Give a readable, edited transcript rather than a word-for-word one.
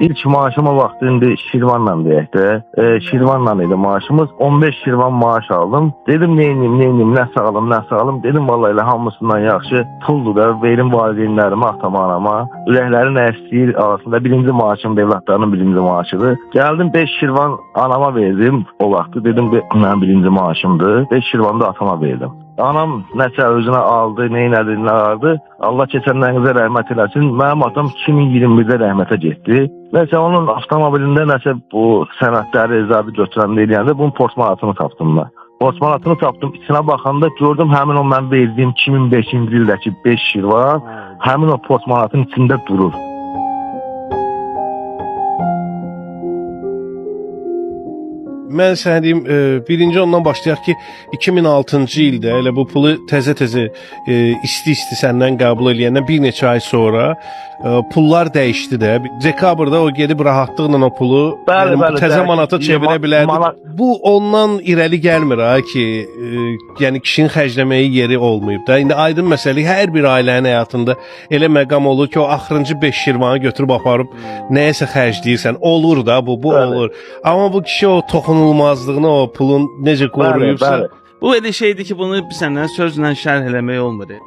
İlk maaşıma vaxtı indi Şirvanla deyək də. Şirvanla idi maaşımız. 15 Şirvan maaş aldım. Dedim neynim, nə sağalım. Dedim vallahi elə hamısından yaxşı puldur da verim valideynlərimə, atama, anama. Ürəkləri nə istəyir arasında birinci maaşım evlatlarının birinci maaşıdır. Gəldim 5 Şirvan anama verdim o vaxtı. Dedim mənim birinci maaşımdır. 5 Şirvan da atama verdim. Anam nəsə özünə aldı, neynədi, nə aldı. Allah keçənlərinizə rəhmət eləsin. Mənim atam 2021-də rəhmətə getdi. Nəsə onun avtomobilində nəsə bu sənədləri izadı götürəndə eləyəndə bunun portmanatını tapdım mən. Portmanatını tapdım, içinə baxanda gördüm həmin o mən verdiyim 2005-ci ildəki 5 Şirvan həmin o portmanatın içində durur. Mən sənə deyim, birinci ondan başlayaq ki, 2006-cı ildə elə bu pulu təzə-təzə isti-isti səndən qəbul eləyəndən bir neçə ay sonra pullar dəyişdi də. Dekabrda o gedib rahatlıqla o pulu təzə manata çevirə bilərdi. Bu ondan irəli gəlmir ha ki, yəni kişinin xərcləməyə yeri olmayıb da. İndi aydın məsələ, hər bir ailənin həyatında elə məqam olur ki, o axırıncı 5 şirvanı götürüb aparıb nəyəsə xərcləyirsən. Olur da bu olur. Amma bu kişi o toxunulmazlığını, o pulun necə qoruyubsa, bu elə şeydir ki, bunu səndən sözlə şərh eləmək olmur.